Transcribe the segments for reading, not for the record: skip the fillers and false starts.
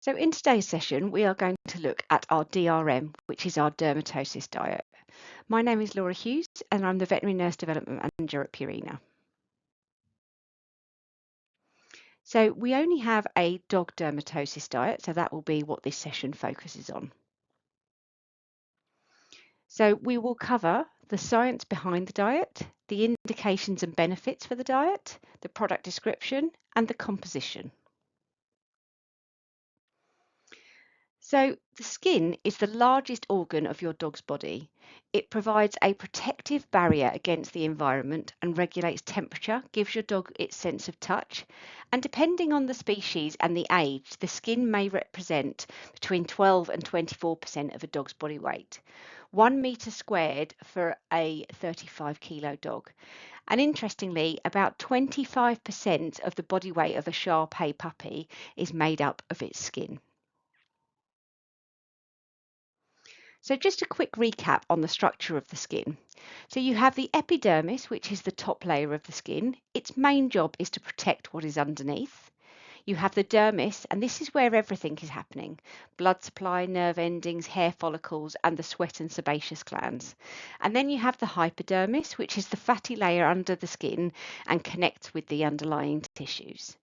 So in today's session, we are going to look at our DRM, which is our dermatosis diet. My name is Laura Hughes, and I'm the Veterinary Nurse Development Manager at Purina. So we only have a dog dermatosis diet, so that will be what this session focuses on. So we will cover the science behind the diet, the indications and benefits for the diet, the product description, and the composition. So the skin is the largest organ of your dog's body. It provides a protective barrier against the environment and regulates temperature, gives your dog its sense of touch, and depending on the species and the age, the skin may represent between 12 and 24% of a dog's body weight. 1 metre squared for a 35-kilo dog. And interestingly, about 25% of the body weight of a Shar-Pei puppy is made up of its skin. So just a quick recap on the structure of the skin. So you have the epidermis, which is the top layer of the skin. Its main job is to protect what is underneath. You have the dermis, and this is where everything is happening. Blood supply, nerve endings, hair follicles, and the sweat and sebaceous glands. And then you have the hypodermis, which is the fatty layer under the skin and connects with the underlying tissues.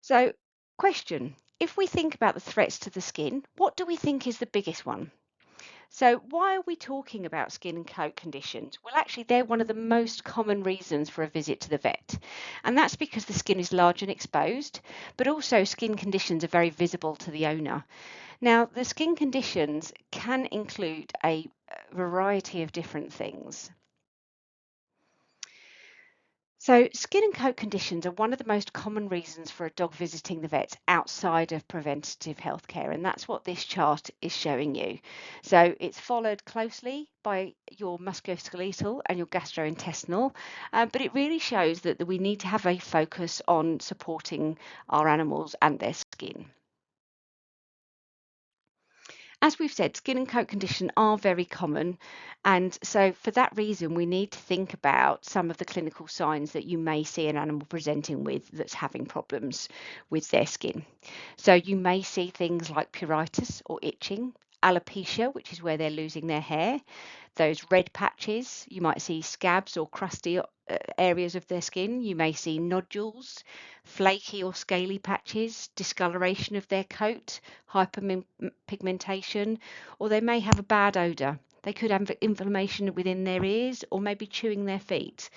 So, question, if we think about the threats to the skin, what do we think is the biggest one? So, why are we talking about skin and coat conditions? Well, actually, they're one of the most common reasons for a visit to the vet. And that's because the skin is large and exposed, but also skin conditions are very visible to the owner. Now, the skin conditions can include a variety of different things. So, skin and coat conditions are one of the most common reasons for a dog visiting the vet outside of preventative healthcare, and that's what this chart is showing you. So, it's followed closely by your musculoskeletal and your gastrointestinal, but it really shows that we need to have a focus on supporting our animals and their skin. As we've said, skin and coat condition are very common. And so for that reason, we need to think about some of the clinical signs that you may see an animal presenting with that's having problems with their skin. So you may see things like pruritus or itching, alopecia, which is where they're losing their hair, those red patches. You might see scabs or crusty areas of their skin. You may see nodules, flaky or scaly patches, discoloration of their coat, hyperpigmentation, or they may have a bad odor. They could have inflammation within their ears or maybe chewing their feet.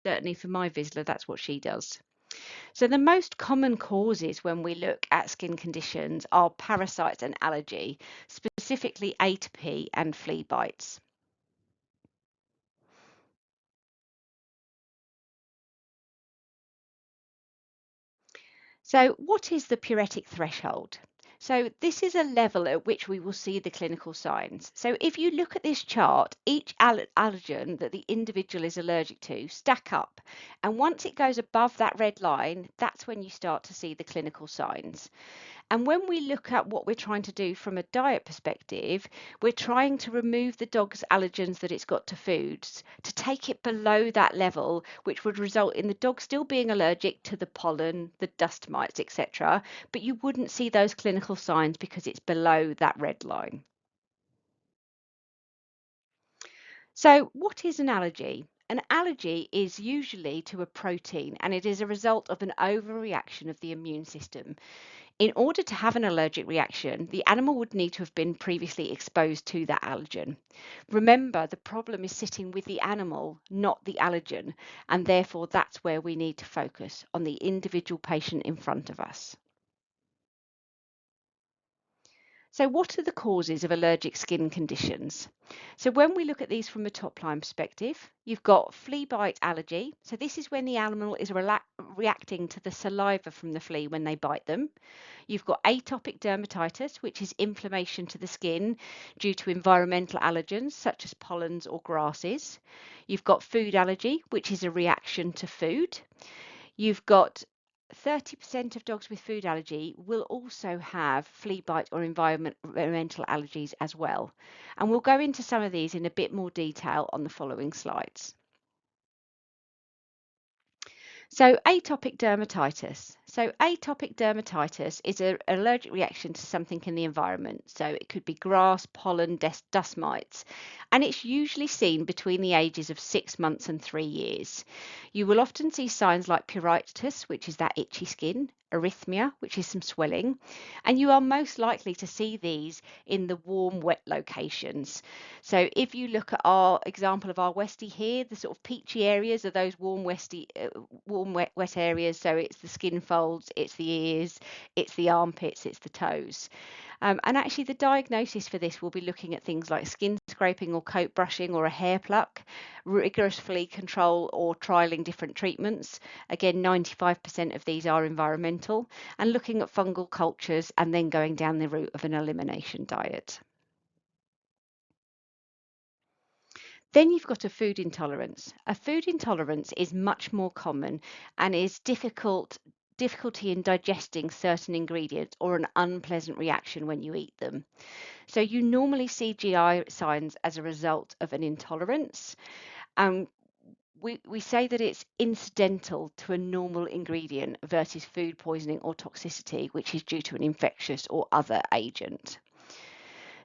Certainly for my Vizsla, that's what she does. So the most common causes when we look at skin conditions are parasites and allergy, specifically atopy and flea bites. So what is the puretic threshold? So this is a level at which we will see the clinical signs. So if you look at this chart, each allergen that the individual is allergic to stack up. And once it goes above that red line, that's when you start to see the clinical signs. And when we look at what we're trying to do from a diet perspective, we're trying to remove the dog's allergens that it's got to foods to take it below that level, which would result in the dog still being allergic to the pollen, the dust mites, etc. But you wouldn't see those clinical signs because it's below that red line. So, what is an allergy? An allergy is usually to a protein and it is a result of an overreaction of the immune system. In order to have an allergic reaction, the animal would need to have been previously exposed to that allergen. Remember, the problem is sitting with the animal, not the allergen, and therefore that's where we need to focus on the individual patient in front of us. So, what are the causes of allergic skin conditions? So, when we look at these from a top line perspective, you've got flea bite allergy. So, this is when the animal is reacting to the saliva from the flea when they bite them. You've got atopic dermatitis, which is inflammation to the skin due to environmental allergens such as pollens or grasses. You've got food allergy, which is a reaction to food. You've got 30% of dogs with food allergy will also have flea bite or environmental allergies as well. And we'll go into some of these in a bit more detail on the following slides. So atopic dermatitis. So atopic dermatitis is an allergic reaction to something in the environment. So it could be grass, pollen, dust mites, and it's usually seen between the ages of 6 months and 3 years. You will often see signs like pruritus, which is that itchy skin, erythema, which is some swelling, and you are most likely to see these in the warm, wet locations. So if you look at our example of our Westie here, the sort of peachy areas are those warm, wet areas. So it's the skin folds, it's the ears, it's the armpits, it's the toes. And actually, the diagnosis for this will be looking at things like skin scraping or coat brushing or a hair pluck, rigorously control or trialing different treatments. Again, 95% of these are environmental, and looking at fungal cultures and then going down the route of an elimination diet. Then you've got a food intolerance. A food intolerance is much more common and is difficulty in digesting certain ingredients or an unpleasant reaction when you eat them. So you normally see GI signs as a result of an intolerance. Um, we say that it's incidental to a normal ingredient versus food poisoning or toxicity, which is due to an infectious or other agent.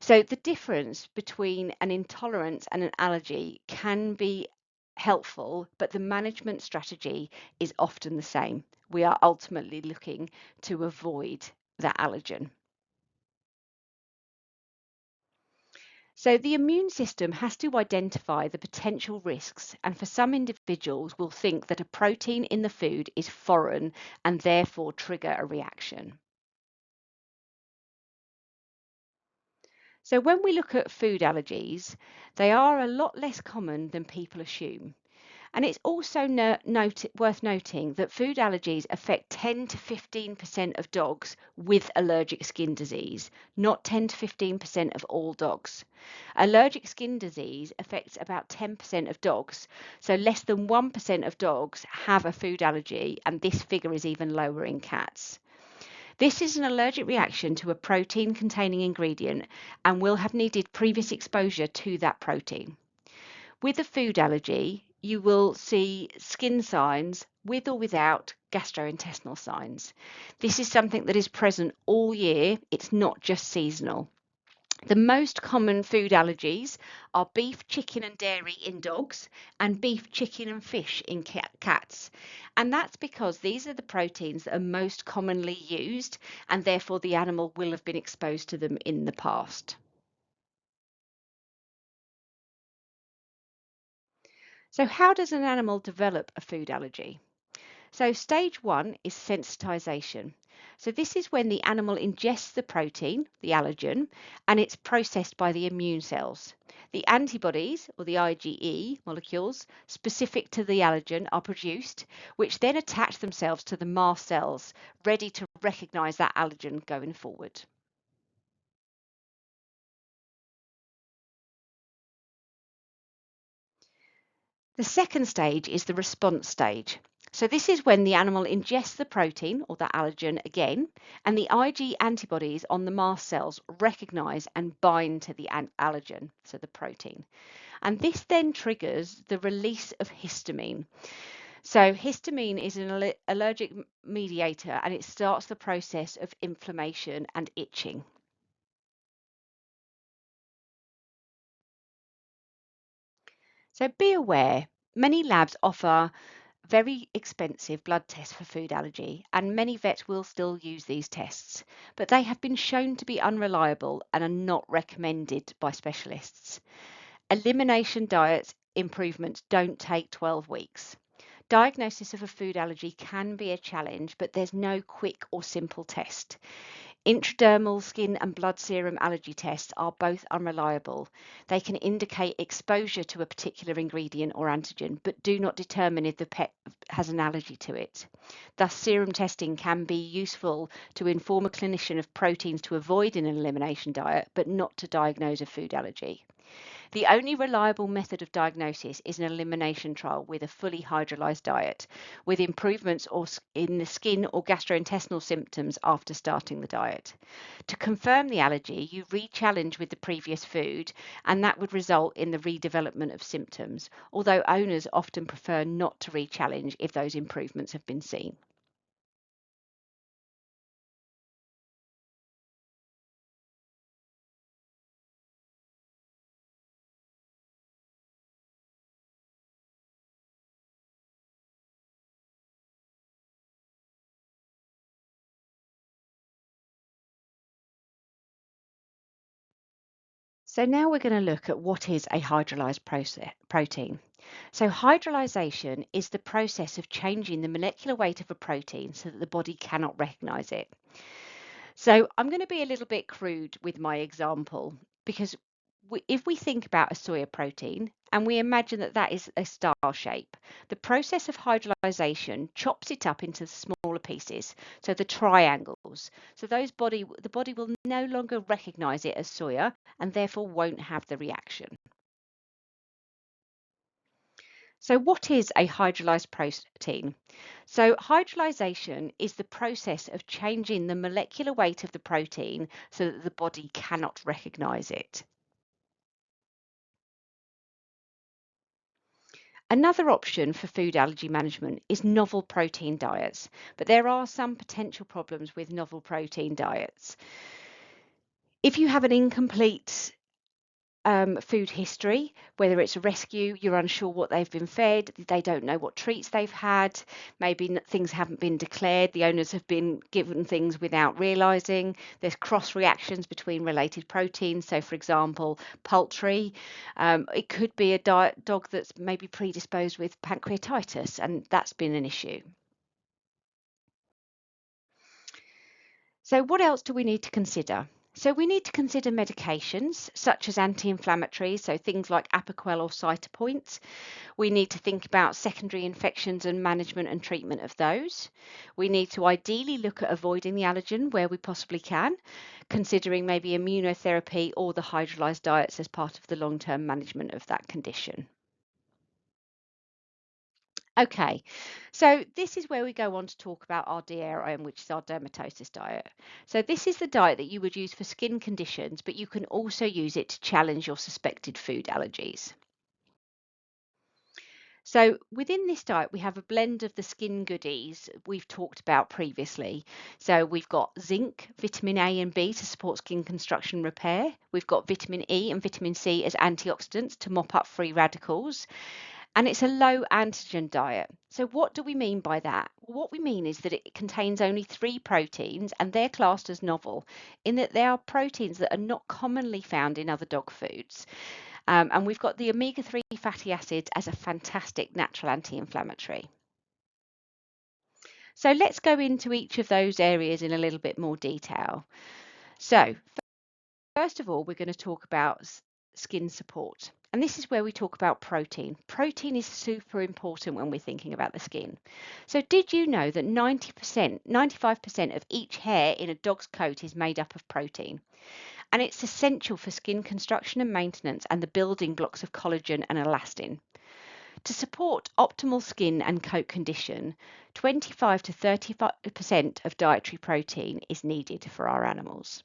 So the difference between an intolerance and an allergy can be helpful, but the management strategy is often the same. We are ultimately looking to avoid that allergen. So the immune system has to identify the potential risks, and for some individuals will think that a protein in the food is foreign and therefore trigger a reaction. So when we look at food allergies, they are a lot less common than people assume. And it's also worth noting that food allergies affect 10 to 15% of dogs with allergic skin disease, not 10 to 15% of all dogs. Allergic skin disease affects about 10% of dogs, so less than 1% of dogs have a food allergy, and this figure is even lower in cats. This is an allergic reaction to a protein containing ingredient and will have needed previous exposure to that protein. With a food allergy, you will see skin signs with or without gastrointestinal signs. This is something that is present all year, it's not just seasonal. The most common food allergies are beef, chicken, and dairy in dogs, and beef, chicken, and fish in cats. And that's because these are the proteins that are most commonly used, and therefore the animal will have been exposed to them in the past. So, how does an animal develop a food allergy? So stage one is sensitization. So this is when the animal ingests the protein, the allergen, and it's processed by the immune cells. The antibodies, or the IgE molecules, specific to the allergen are produced, which then attach themselves to the mast cells, ready to recognize that allergen going forward. The second stage is the response stage. So this is when the animal ingests the protein or the allergen again, and the Ig antibodies on the mast cells recognize and bind to the allergen, so the protein. And this then triggers the release of histamine. So histamine is an allergic mediator, and it starts the process of inflammation and itching. So be aware, many labs offer very expensive blood tests for food allergy, and many vets will still use these tests, but they have been shown to be unreliable and are not recommended by specialists. Elimination diet improvements don't take 12 weeks. Diagnosis of a food allergy can be a challenge, but there's no quick or simple test. Intradermal skin and blood serum allergy tests are both unreliable. They can indicate exposure to a particular ingredient or antigen, but do not determine if the pet has an allergy to it. Thus, serum testing can be useful to inform a clinician of proteins to avoid in an elimination diet, but not to diagnose a food allergy. The only reliable method of diagnosis is an elimination trial with a fully hydrolyzed diet, with improvements in the skin or gastrointestinal symptoms after starting the diet. To confirm the allergy, you re-challenge with the previous food, and that would result in the redevelopment of symptoms, although owners often prefer not to re-challenge if those improvements have been seen. So now we're going to look at what is a hydrolyzed protein. So hydrolyzation is the process of changing the molecular weight of a protein so that the body cannot recognize it. So I'm going to be a little bit crude with my example because if we think about a soya protein and we imagine that that is a star shape, the process of hydrolyzation chops it up into smaller pieces, so the triangles. So the body will no longer recognize it as soya and therefore won't have the reaction. So what is a hydrolyzed protein? So hydrolyzation is the process of changing the molecular weight of the protein so that the body cannot recognize it. Another option for food allergy management is novel protein diets, but there are some potential problems with novel protein diets. If you have an incomplete food history, whether it's a rescue, you're unsure what they've been fed, they don't know what treats they've had, maybe things haven't been declared, the owners have been given things without realizing, there's cross reactions between related proteins. So, for example, poultry, it could be a dog that's maybe predisposed with pancreatitis, and that's been an issue. So what else do we need to consider? So we need to consider medications such as anti-inflammatories, so things like Apoquel or Cytopoint. We need to think about secondary infections and management and treatment of those. We need to ideally look at avoiding the allergen where we possibly can, considering maybe immunotherapy or the hydrolyzed diets as part of the long-term management of that condition. Okay, so this is where we go on to talk about our DRM, which is our dermatosis diet. So this is the diet that you would use for skin conditions, but you can also use it to challenge your suspected food allergies. So within this diet, we have a blend of the skin goodies we've talked about previously. So we've got zinc, vitamin A and B to support skin construction repair. We've got vitamin E and vitamin C as antioxidants to mop up free radicals. And it's a low antigen diet. So what do we mean by that? Well, what we mean is that it contains only 3 proteins and they're classed as novel in that they are proteins that are not commonly found in other dog foods. And we've got the omega-3 fatty acids as a fantastic natural anti-inflammatory. So let's go into each of those areas in a little bit more detail. So first of all, we're going to talk about skin support. And this is where we talk about protein. Protein is super important when we're thinking about the skin. So did you know that 90%, 95% of each hair in a dog's coat is made up of protein? And it's essential for skin construction and maintenance and the building blocks of collagen and elastin. To support optimal skin and coat condition, 25 to 35% of dietary protein is needed for our animals.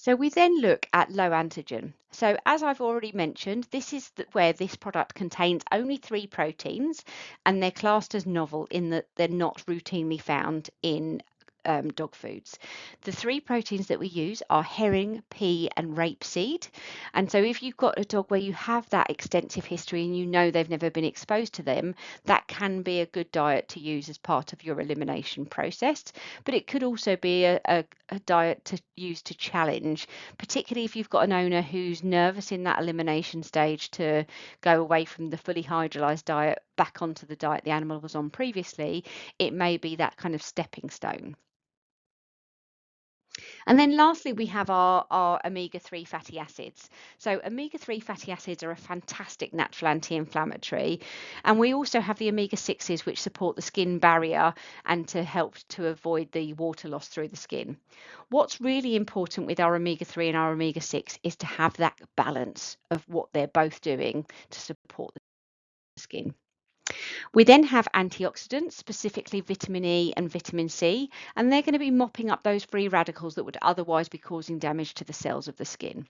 So we then look at low antigen. So as I've already mentioned, this is where this product contains only 3 proteins and they're classed as novel in that they're not routinely found in dog foods. The 3 proteins that we use are herring, pea, and rapeseed. And so if you've got a dog where you have that extensive history and you know they've never been exposed to them, that can be a good diet to use as part of your elimination process. But it could also be a diet to use to challenge, particularly if you've got an owner who's nervous in that elimination stage to go away from the fully hydrolyzed diet back onto the diet the animal was on previously. It may be that kind of stepping stone. And then lastly, we have our omega-3 fatty acids. So omega-3 fatty acids are a fantastic natural anti-inflammatory. And we also have the omega-6s, which support the skin barrier and to help to avoid the water loss through the skin. What's really important with our omega-3 and our omega-6 is to have that balance of what they're both doing to support the skin. We then have antioxidants, specifically vitamin E and vitamin C, and they're going to be mopping up those free radicals that would otherwise be causing damage to the cells of the skin.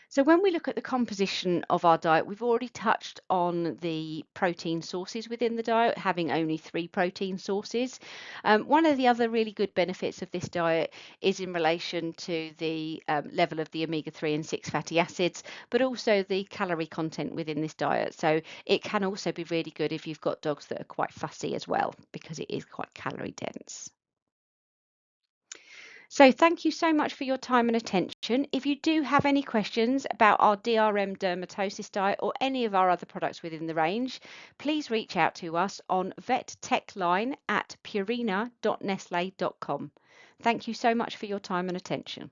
So when we look at the composition of our diet, we've already touched on the protein sources within the diet, having only 3 protein sources. One of the other really good benefits of this diet is in relation to the level of the omega-3 and 6 fatty acids, but also the calorie content within this diet. So it can also be really good if you've got dogs that are quite fussy as well, because it is quite calorie dense. So thank you so much for your time and attention. If you do have any questions about our DRM dermatosis diet or any of our other products within the range, please reach out to us on vettechline@purina.nestle.com. Thank you so much for your time and attention.